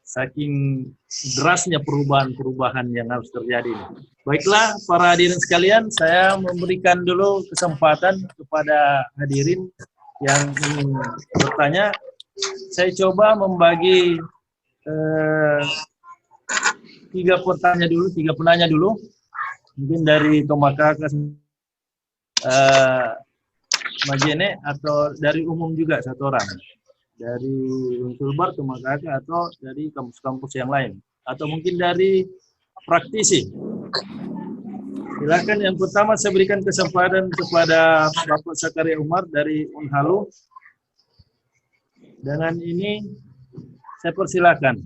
Saking derasnya perubahan-perubahan yang harus terjadi. Baiklah para hadirin sekalian, saya memberikan dulu kesempatan kepada hadirin yang ingin bertanya. Saya coba membagi 3 penanya dulu. Mungkin dari Tomakaka, Majene, atau dari umum juga satu orang. Dari Unsul Bar, Tomakaka, atau dari kampus-kampus yang lain. Atau mungkin dari praktisi. Silakan yang pertama saya berikan kesempatan kepada Bapak Sakaria Umar dari Unhalu. Dengan ini saya persilakan.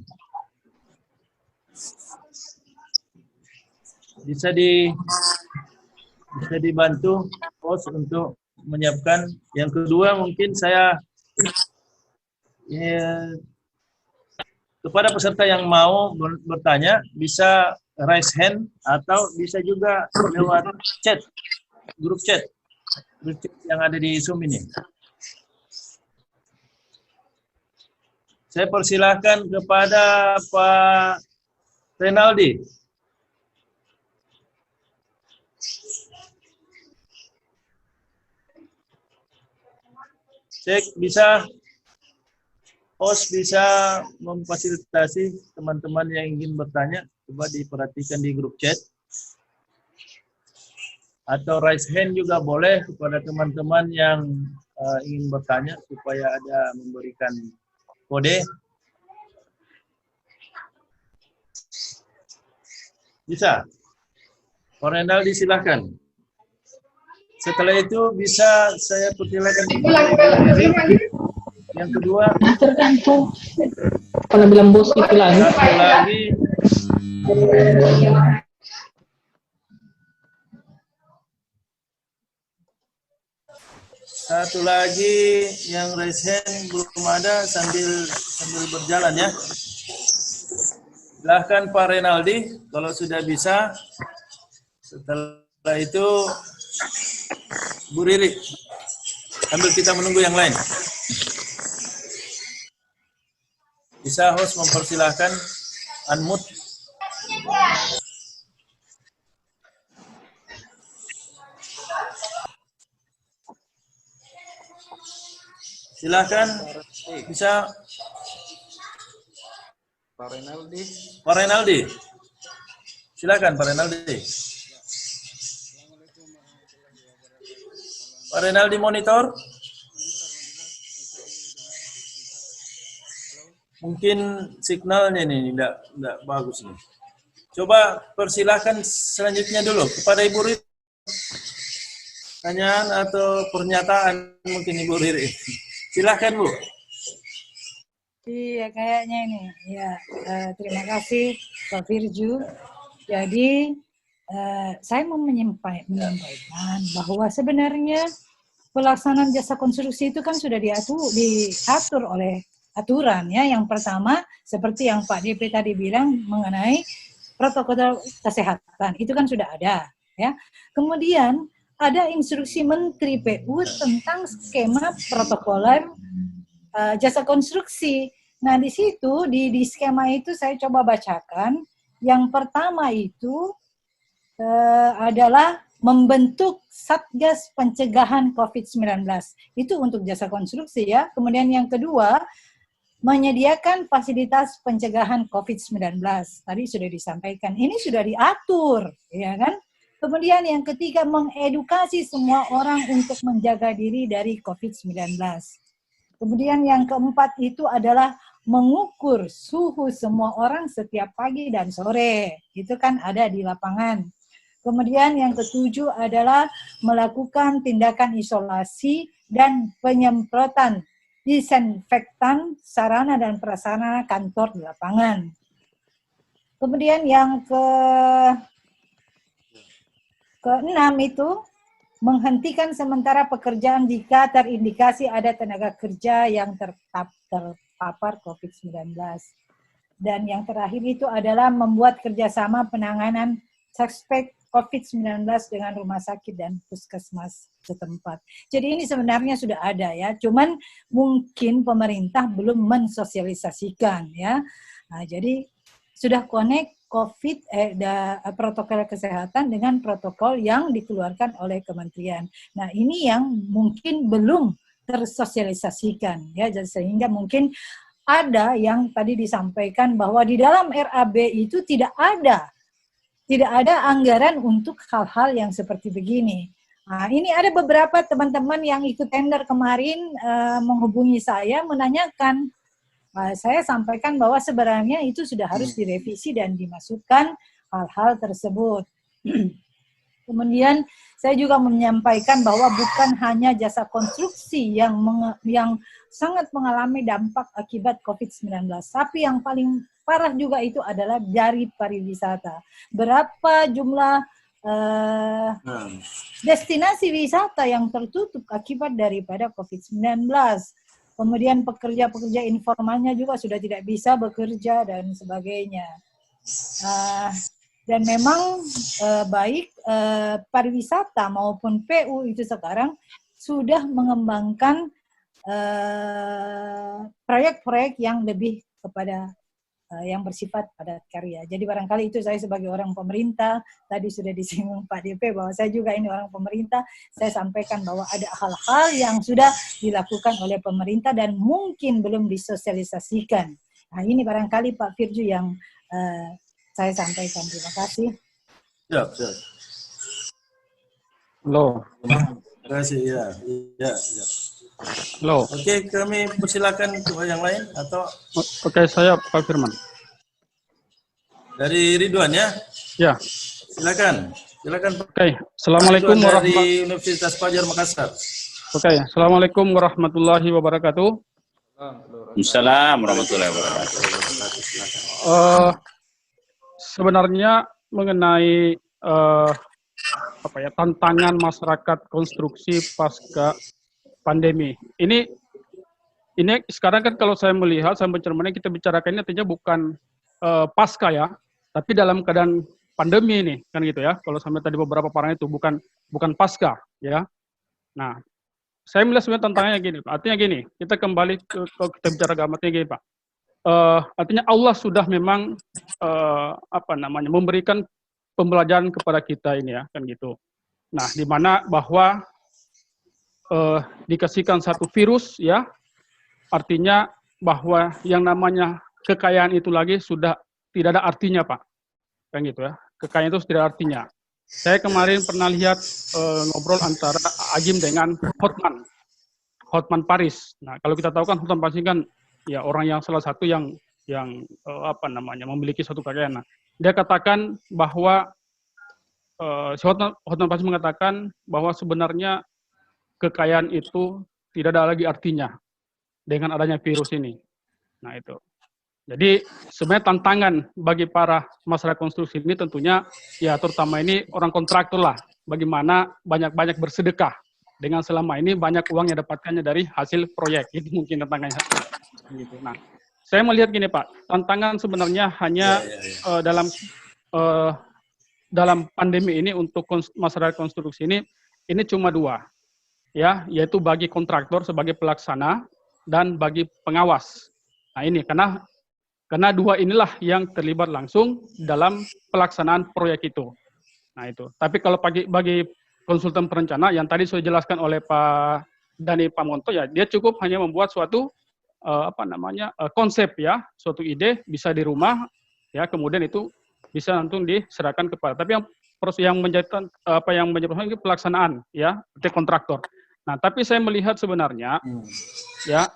Bisa dibantu host untuk menyiapkan. Yang kedua mungkin saya kepada peserta yang mau bertanya bisa raise hand atau bisa juga lewat chat, grup chat yang ada di Zoom ini. Saya persilahkan kepada Pak Renaldi. Cek bisa, host bisa memfasilitasi teman-teman yang ingin bertanya, coba diperhatikan di grup chat. Atau raise hand juga boleh kepada teman-teman yang ingin bertanya supaya ada memberikan kode. Bisa. Pak Renaldi silahkan. Setelah itu bisa saya persilakan. Yang kedua,
tergantung kalau bilang bos itu lagi.
Satu lagi yang raise hand belum ada, sambil berjalan ya. Silahkan Pak Renaldi kalau sudah bisa. Setelah itu Bu Riri, sambil kita menunggu yang lain. Bisa host mempersilahkan unmute. Silahkan, bisa.
Pak Renaldi.
Pak Renaldi. Silakan Pak Renaldi. Pak Renaldi monitor. Mungkin signalnya ini tidak bagus nih. Coba persilahkan selanjutnya dulu kepada Ibu Riri. Pertanyaan atau pernyataan mungkin Ibu Riri. Silahkan Bu.
Iya kayaknya ini. Ya, terima kasih Pak Virju. Jadi saya mau menyampaikan bahwa sebenarnya pelaksanaan jasa konstruksi itu kan sudah diatur oleh aturan ya. Yang pertama seperti yang Pak DP tadi bilang mengenai protokol kesehatan itu kan sudah ada ya. Kemudian ada instruksi Menteri PU tentang skema protokoler jasa konstruksi. Nah di situ di skema itu saya coba bacakan. Yang pertama itu adalah membentuk Satgas Pencegahan COVID-19. Itu untuk jasa konstruksi ya. Kemudian yang kedua, menyediakan fasilitas pencegahan COVID-19. Tadi sudah disampaikan. Ini sudah diatur, ya kan? Kemudian yang ketiga, mengedukasi semua orang untuk menjaga diri dari COVID-19. Kemudian yang keempat itu adalah mengukur suhu semua orang setiap pagi dan sore. Itu kan ada di lapangan. Kemudian yang ketujuh adalah melakukan tindakan isolasi dan penyemprotan disinfektan sarana dan prasarana kantor di lapangan. Kemudian yang keenam itu menghentikan sementara pekerjaan jika terindikasi ada tenaga kerja yang terpapar COVID-19. Dan yang terakhir itu adalah membuat kerjasama penanganan suspek COVID-19 dengan rumah sakit dan puskesmas setempat. Jadi ini sebenarnya sudah ada ya, cuman mungkin pemerintah belum mensosialisasikan ya. Nah, jadi sudah connect protokol kesehatan dengan protokol yang dikeluarkan oleh kementerian. Nah, ini yang mungkin belum tersosialisasikan ya, jadi sehingga mungkin ada yang tadi disampaikan bahwa di dalam RAB itu tidak ada anggaran untuk hal-hal yang seperti begini. Nah, ini ada beberapa teman-teman yang ikut tender kemarin menghubungi saya menanyakan. Saya sampaikan bahwa sebenarnya itu sudah harus direvisi dan dimasukkan hal-hal tersebut. Kemudian saya juga menyampaikan bahwa bukan hanya jasa konstruksi yang sangat mengalami dampak akibat COVID-19, tapi yang paling parah juga itu adalah dari pariwisata. Berapa jumlah destinasi wisata yang tertutup akibat daripada COVID-19. Kemudian pekerja-pekerja informalnya juga sudah tidak bisa bekerja dan sebagainya. Dan memang baik pariwisata maupun PU itu sekarang sudah mengembangkan proyek-proyek yang lebih kepada yang bersifat padat karya. Jadi barangkali itu saya sebagai orang pemerintah, tadi sudah disinggung Pak DP bahwa saya juga ini orang pemerintah, saya sampaikan bahwa ada hal-hal yang sudah dilakukan oleh pemerintah dan mungkin belum disosialisasikan. Nah, ini barangkali Pak Firju yang saya sampaikan. Terima kasih.
Siap.
Halo.
Terima kasih ya.
Halo.
Oke, kami persilakan untuk yang lain atau
Oke, saya Pak Firman.
dari Ridwan ya?
Ya.
Silakan Pak.
Oke, Assalamualaikum
dari Universitas Fajar Makassar.
Oke, Assalamualaikum warahmatullahi wabarakatuh.
Assalamualaikum warahmatullahi wabarakatuh.
Sebenarnya mengenai tantangan masyarakat konstruksi pasca pandemi. Ini sekarang kan kalau saya melihat, saya mencermati, kita bicarakan ini artinya bukan pasca ya, tapi dalam keadaan pandemi ini, kan gitu ya. Kalau sampai tadi beberapa parang itu bukan pasca ya. Nah, saya melihat sebenarnya tantangannya gini, Pak. Artinya gini, kita kembali kalau kita bicara agama, artinya gini, Pak. Artinya Allah sudah memang memberikan pembelajaran kepada kita ini ya, kan gitu. Nah, di mana bahwa dikasihkan satu virus ya, artinya bahwa yang namanya kekayaan itu lagi sudah tidak ada artinya, Pak, kan gitu ya. Kekayaan itu tidak ada artinya. Saya kemarin pernah lihat ngobrol antara Agim dengan Hotman Paris. Nah, kalau kita tahu kan Hotman Paris kan ya orang yang salah satu yang memiliki suatu kekayaan. Nah, dia katakan bahwa Hotman Paris mengatakan bahwa sebenarnya kekayaan itu tidak ada lagi artinya dengan adanya virus ini. Nah, itu. Jadi sebenarnya tantangan bagi para masyarakat konstruksi ini tentunya ya terutama ini orang kontraktor lah, bagaimana banyak-banyak bersedekah dengan selama ini banyak uang yang dapatkannya dari hasil proyek. Itu mungkin tantangannya. Gitu. Nah, saya melihat gini, Pak, tantangan sebenarnya hanya dalam pandemi ini untuk masyarakat konstruksi ini cuma dua. Ya, yaitu bagi kontraktor sebagai pelaksana dan bagi pengawas. Nah, ini karena dua inilah yang terlibat langsung dalam pelaksanaan proyek itu. Nah, itu. Tapi kalau bagi konsultan perencana yang tadi sudah dijelaskan oleh Pak Dani Pamonto ya, dia cukup hanya membuat suatu konsep ya, suatu ide bisa di rumah ya, kemudian itu bisa langsung diserahkan kepada. Tapi yang menjadi pelaksanaan ya, seperti kontraktor. Nah, tapi saya melihat sebenarnya ya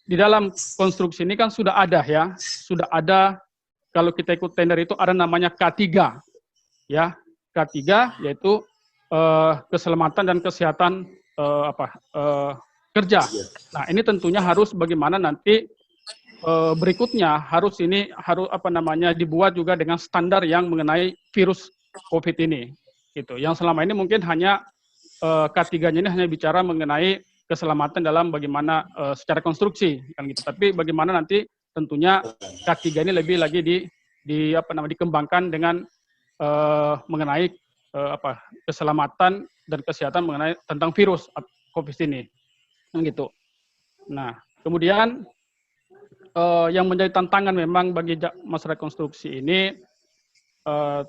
di dalam konstruksi ini kan sudah ada kalau kita ikut tender itu ada namanya K3 ya, K3 yaitu keselamatan dan kesehatan kerja. Nah, ini tentunya harus bagaimana nanti berikutnya harus dibuat juga dengan standar yang mengenai virus COVID ini. Gitu. Yang selama ini mungkin hanya K3-nya ini hanya bicara mengenai keselamatan dalam bagaimana secara konstruksi kan gitu. Tapi bagaimana nanti tentunya K3 ini lebih lagi dikembangkan dengan mengenai keselamatan dan kesehatan mengenai tentang virus COVID ini. Gitu. Nah, kemudian yang menjadi tantangan memang bagi masyarakat konstruksi ini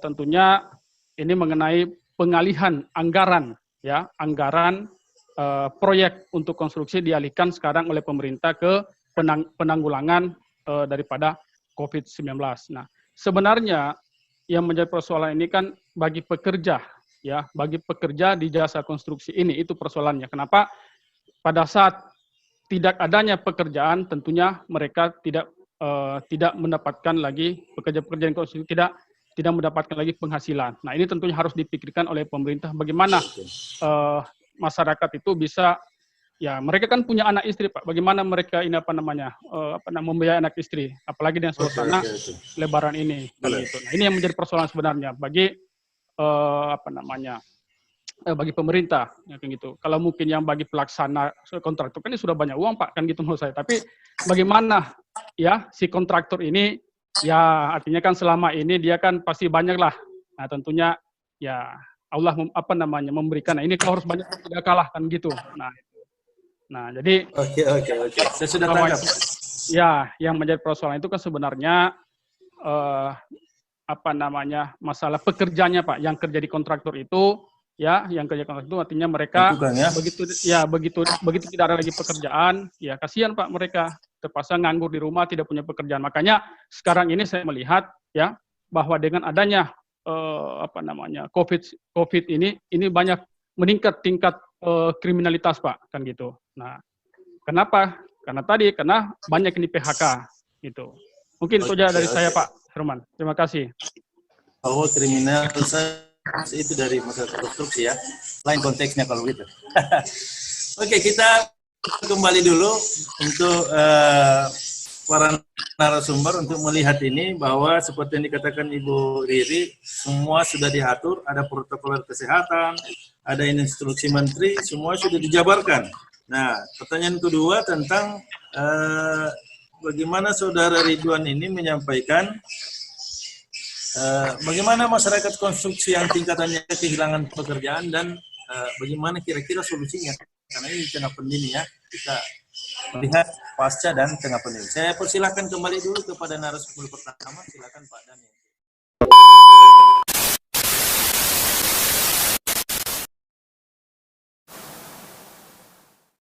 tentunya ini mengenai pengalihan anggaran proyek untuk konstruksi dialihkan sekarang oleh pemerintah ke penanggulangan daripada COVID-19. Nah, sebenarnya yang menjadi persoalan ini kan bagi pekerja di jasa konstruksi ini itu persoalannya. Kenapa? Pada saat tidak adanya pekerjaan, tentunya mereka tidak mendapatkan lagi pekerja-pekerja yang konstruksi tidak mendapatkan lagi penghasilan. Nah, ini tentunya harus dipikirkan oleh pemerintah bagaimana masyarakat itu bisa, ya mereka kan punya anak istri Pak, bagaimana mereka ini membiayai anak istri, apalagi dengan suasana Lebaran ini. Gitu. Nah, ini yang menjadi persoalan sebenarnya bagi bagi pemerintah, ya, kan gitu. Kalau mungkin yang bagi pelaksana kontraktor kan ini sudah banyak uang Pak, kan gitu menurut saya. Tapi bagaimana ya si kontraktor ini, ya artinya kan selama ini dia kan pasti banyak lah. Nah tentunya ya Allah memberikan. Nah, ini kalau harus banyak tidak kalah kan gitu. Nah jadi.
Oke. Saya sudah tangkap.
Ya, yang menjadi persoalan itu kan sebenarnya masalah pekerjanya Pak, yang kerja di kontraktor itu. Ya, yang kerja kontrak itu artinya mereka begitu tidak ada lagi pekerjaan, ya kasihan Pak mereka terpaksa nganggur di rumah, tidak punya pekerjaan. Makanya sekarang ini saya melihat ya bahwa dengan adanya COVID ini banyak meningkat tingkat kriminalitas Pak, kan gitu. Nah, kenapa? Karena banyak ini PHK gitu. Mungkin itu saja dari saya Pak Herman. Terima kasih.
Bahwa kriminalitas itu dari masalah konstruksi ya, lain konteksnya kalau gitu. Oke, kita kembali dulu untuk para narasumber untuk melihat ini bahwa seperti yang dikatakan Ibu Riri, semua sudah diatur, ada protokol kesehatan, ada instruksi menteri, semua sudah dijabarkan. Nah, pertanyaan kedua tentang bagaimana Saudara Ridwan ini menyampaikan bagaimana masyarakat konstruksi yang tingkatannya kehilangan pekerjaan dan bagaimana kira-kira solusinya, karena ini tengah pandemi ya, kita melihat pasca dan tengah pandemi. Saya persilahkan kembali dulu kepada narasumber pertama, silakan Pak Daniel.